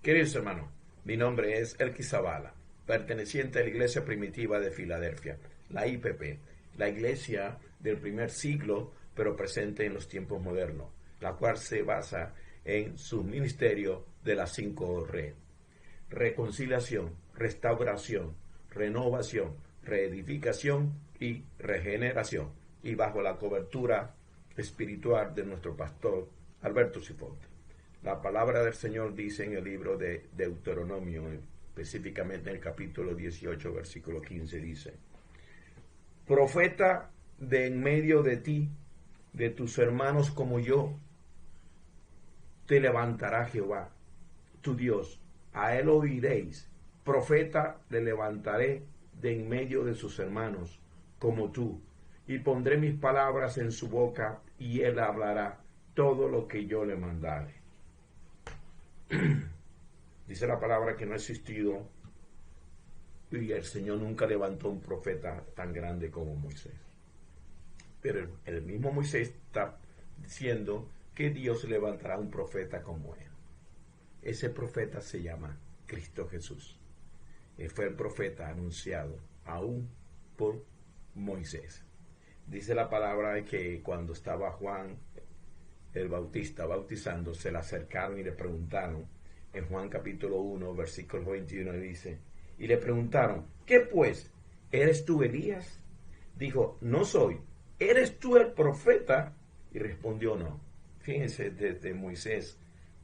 Queridos hermanos, mi nombre es Elki Zavala, perteneciente a la Iglesia Primitiva de Filadelfia, la IPP, la iglesia del primer siglo, pero presente en los tiempos modernos, la cual se basa en su ministerio de las 5 R: reconciliación, restauración, renovación, reedificación y regeneración, y bajo la cobertura espiritual de nuestro pastor Alberto Sifonte. La palabra del Señor dice en el libro de Deuteronomio, específicamente en el capítulo 18, versículo 15, dice: profeta de en medio de ti, de tus hermanos como yo, te levantará Jehová, tu Dios, a él oiréis. Profeta le levantaré de en medio de sus hermanos como tú, y pondré mis palabras en su boca, y él hablará todo lo que yo le mandare. Dice la palabra que no ha existido y el Señor nunca levantó un profeta tan grande como Moisés. Pero el mismo Moisés está diciendo que Dios levantará un profeta como él. Ese profeta se llama Cristo Jesús. Él fue el profeta anunciado aún por Moisés. Dice la palabra que cuando estaba Juan el Bautista bautizando, se le acercaron y le preguntaron, en Juan capítulo 1, versículo 21, dice, y le preguntaron, ¿qué pues? ¿Eres tú Elías? Dijo, no soy. ¿Eres tú el profeta? Y respondió, no. Fíjense, desde Moisés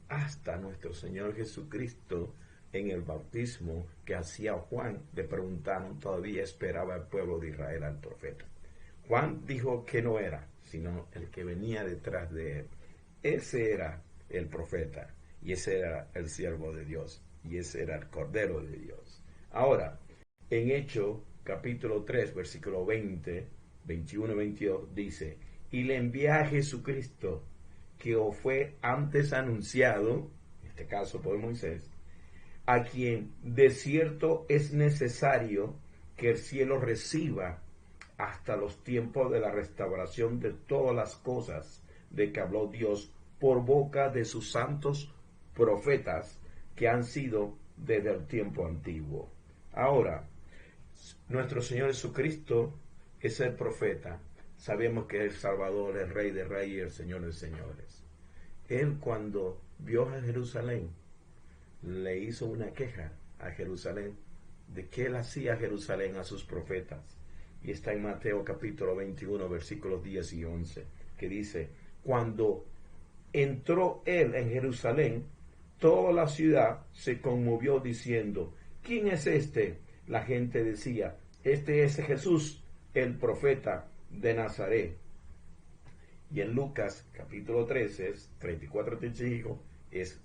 hasta nuestro Señor Jesucristo, en el bautismo que hacía Juan, le preguntaron, todavía esperaba el pueblo de Israel al profeta. Juan dijo que no era, sino el que venía detrás de él. Ese era el profeta, y ese era el siervo de Dios, y ese era el Cordero de Dios. Ahora, en Hechos capítulo 3, versículo 20, 21 y 22, dice, y le envía a Jesucristo, que os fue antes anunciado, en este caso por Moisés, a quien de cierto es necesario que el cielo reciba hasta los tiempos de la restauración de todas las cosas de que habló Dios por boca de sus santos profetas que han sido desde el tiempo antiguo. Ahora, nuestro Señor Jesucristo es el profeta. Sabemos que es el Salvador, el Rey de Reyes y el Señor de Señores. Él, cuando vio a Jerusalén, le hizo una queja a Jerusalén de qué él hacía a Jerusalén a sus profetas. Y está en Mateo capítulo 21, versículos 10 y 11, que dice, cuando entró él en Jerusalén, toda la ciudad se conmovió diciendo, ¿quién es este? La gente decía, este es Jesús, el profeta de Nazaret. Y en Lucas capítulo 13, 34 35, es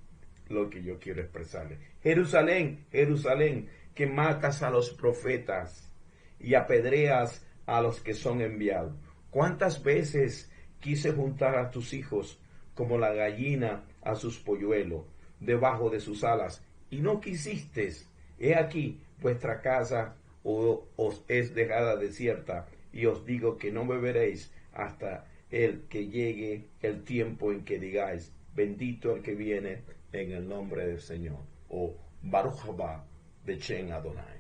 lo que yo quiero expresarle. Jerusalén, Jerusalén, que matas a los profetas y apedreas a los que son enviados. ¿Cuántas veces quise juntar a tus hijos como la gallina a sus polluelos debajo de sus alas, y no quisiste? He aquí, vuestra casa os es dejada desierta, y os digo que no beberéis hasta el que llegue el tiempo en que digáis, bendito el que viene en el nombre del Señor, o Baruch haba Beshem Adonai.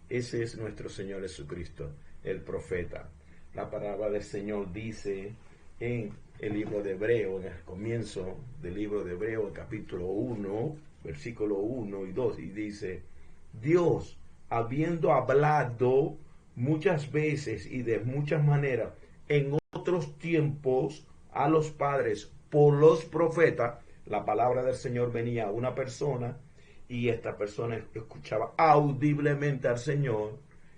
Ese es nuestro Señor Jesucristo, el profeta. La palabra del Señor dice en el libro de Hebreo, en el comienzo del libro de Hebreo, el capítulo 1, versículo 1 y 2, y dice, Dios, habiendo hablado muchas veces y de muchas maneras en otros tiempos a los padres por los profetas, la palabra del Señor venía a una persona y esta persona escuchaba audiblemente al Señor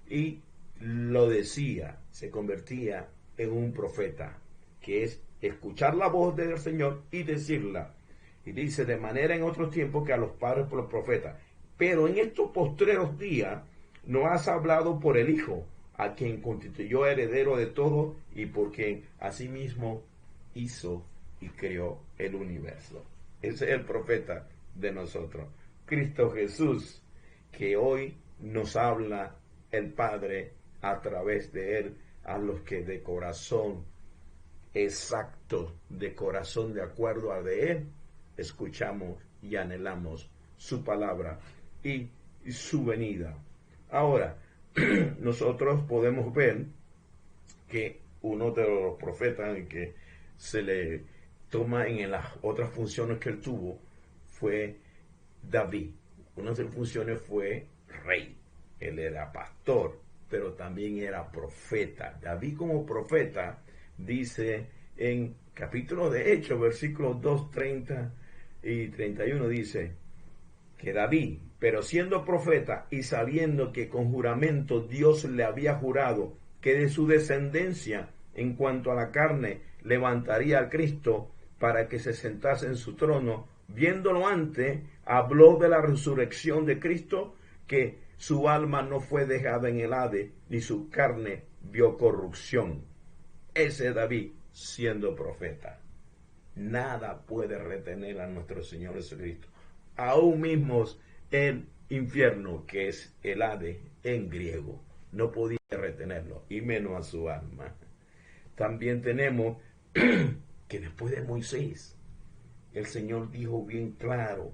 y lo decía, se convertía en un profeta, que es escuchar la voz del Señor y decirla. Y dice, de manera en otros tiempos que a los padres por los profetas. Pero en estos postreros días no has hablado por el Hijo, a quien constituyó heredero de todo y por quien asimismo hizo y creó el universo. Ese es el profeta de nosotros, Cristo Jesús, que hoy nos habla el Padre a través de él, a los que de corazón exacto, de corazón de acuerdo a de él, escuchamos y anhelamos su palabra y su venida. Ahora, nosotros podemos ver que uno de los profetas en que se le toma en las otras funciones que él tuvo fue David. Una de sus funciones fue rey. Él era pastor, pero también era profeta. David como profeta dice en capítulo de Hechos, versículos 2, 30 y 31, dice que David, pero siendo profeta y sabiendo que con juramento Dios le había jurado que de su descendencia en cuanto a la carne levantaría al Cristo para que se sentase en su trono, viéndolo antes, habló de la resurrección de Cristo, que su alma no fue dejada en el Hades, ni su carne vio corrupción. Ese es David siendo profeta. Nada puede retener a nuestro Señor Jesucristo. Aún mismo el infierno, que es el Hades en griego, no podía retenerlo, y menos a su alma. También tenemos que después de Moisés, el Señor dijo bien claro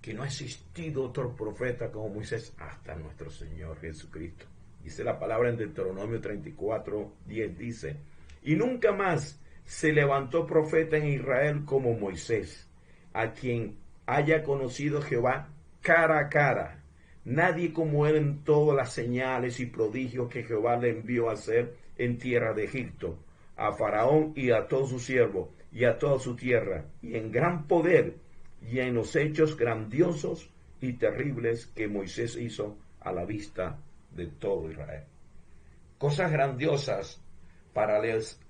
que no ha existido otro profeta como Moisés hasta nuestro Señor Jesucristo. Dice la palabra en Deuteronomio 34, 10, dice, y nunca más se levantó profeta en Israel como Moisés, a quien haya conocido Jehová cara a cara. Nadie como él en todas las señales y prodigios que Jehová le envió a hacer en tierra de Egipto, a Faraón y a todos sus siervos y a toda su tierra, y en gran poder y en los hechos grandiosos y terribles que Moisés hizo a la vista de todo Israel. Cosas grandiosas para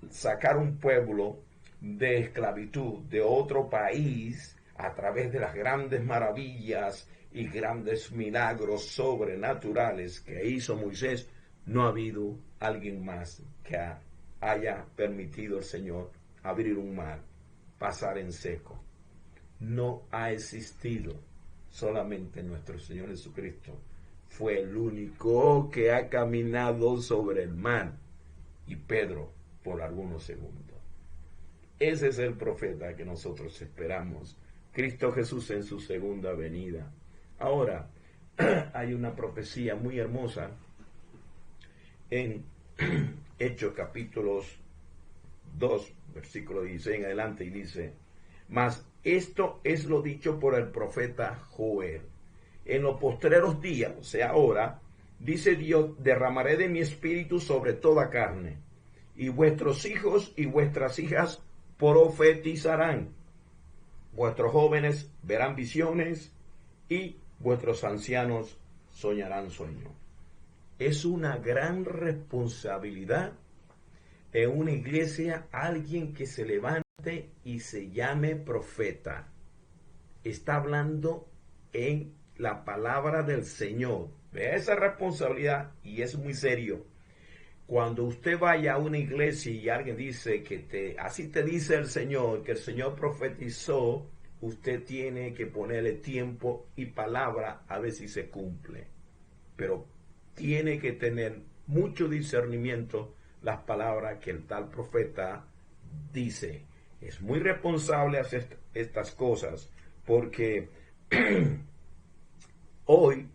sacar un pueblo de esclavitud de otro país a través de las grandes maravillas y grandes milagros sobrenaturales que hizo Moisés. No ha habido alguien más que haya permitido el Señor abrir un mar, pasar en seco. No ha existido. Solamente nuestro Señor Jesucristo fue el único que ha caminado sobre el mar, y Pedro por algunos segundos. Ese es el profeta que nosotros esperamos, Cristo Jesús en su segunda venida. Ahora, hay una profecía muy hermosa en Hechos capítulos 2, versículo 16 en adelante, y dice, mas esto es lo dicho por el profeta Joel. En los postreros días, o sea ahora, dice Dios, derramaré de mi espíritu sobre toda carne, y vuestros hijos y vuestras hijas profetizarán. Vuestros jóvenes verán visiones y vuestros ancianos soñarán sueños. Es una gran responsabilidad en una iglesia alguien que se levante y se llame profeta. Está hablando en la palabra del Señor. Vea esa responsabilidad, y es muy serio. Cuando usted vaya a una iglesia y alguien dice que así te dice el Señor, que el Señor profetizó, usted tiene que ponerle tiempo y palabra a ver si se cumple. Pero tiene que tener mucho discernimiento las palabras que el tal profeta dice. Es muy responsable hacer estas cosas, porque hoy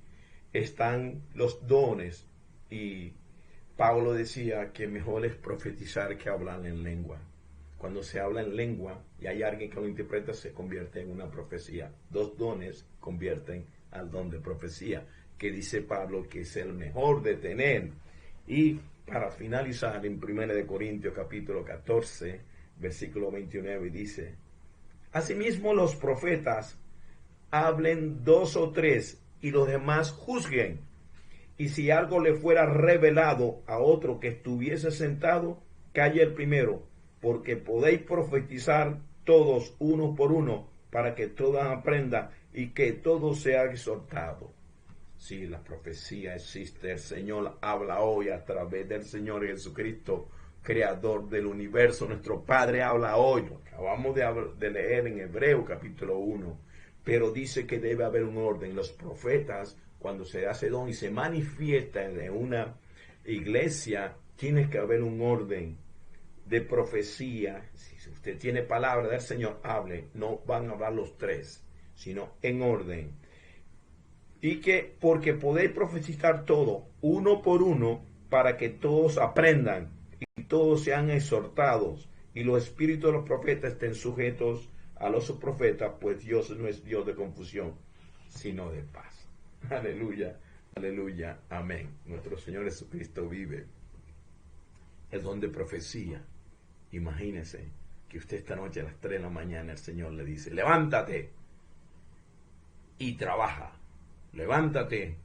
están los dones, y Pablo decía que mejor es profetizar que hablar en lengua. Cuando se habla en lengua y hay alguien que lo interpreta, se convierte en una profecía. Dos dones convierten al don de profecía, que dice Pablo que es el mejor de tener. Y para finalizar, en 1 Corintios capítulo 14, versículo 29, dice, asimismo los profetas hablen 2 o 3, y los demás juzguen. Y si algo le fuera revelado a otro que estuviese sentado, calle el primero, porque podéis profetizar todos uno por uno, para que todos aprendan y que todo sea exhortado. Sí, la profecía existe. El Señor habla hoy a través del Señor Jesucristo, creador del universo. Nuestro Padre habla hoy. Lo acabamos de leer en Hebreo capítulo 1. Pero dice que debe haber un orden. Los profetas, cuando se hace don y se manifiesta en una iglesia, tiene que haber un orden de profecía. Si usted tiene palabra del Señor, hable. No van a hablar los tres, sino en orden. Y que porque podéis profetizar todo, uno por uno, para que todos aprendan y todos sean exhortados, y los espíritus de los profetas estén sujetos a los profetas, pues Dios no es Dios de confusión, sino de paz. Aleluya, aleluya, amén. Nuestro Señor Jesucristo vive. El don de profecía. Imagínese que usted esta noche a las 3 de la mañana el Señor le dice, levántate y trabaja. Levántate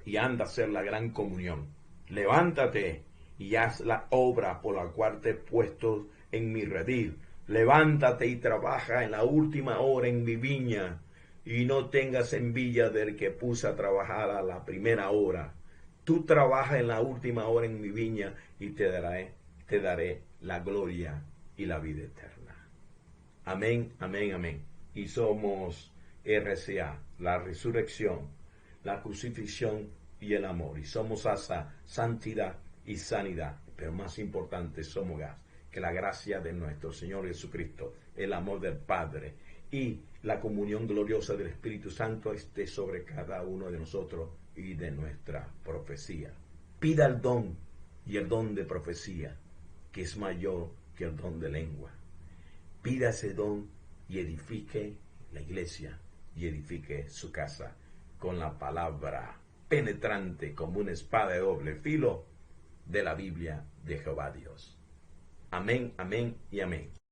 y anda a hacer la gran comunión. Levántate y haz la obra por la cual te he puesto en mi redil. Levántate y trabaja en la última hora en mi viña. Y no tengas envidia del que puse a trabajar a la primera hora. Tú trabaja en la última hora en mi viña y te daré la gloria y la vida eterna. Amén, amén, amén. Y somos RCA, la resurrección, la crucifixión y el amor. Y somos asa, santidad y sanidad. Pero más importante, somos gas. Que la gracia de nuestro Señor Jesucristo, el amor del Padre y la comunión gloriosa del Espíritu Santo esté sobre cada uno de nosotros y de nuestra profecía. Pida el don y el don de profecía, que es mayor que el don de lengua. Pida ese don y edifique la iglesia y edifique su casa con la palabra penetrante como una espada de doble filo de la Biblia de Jehová Dios. Amén, amén y amén.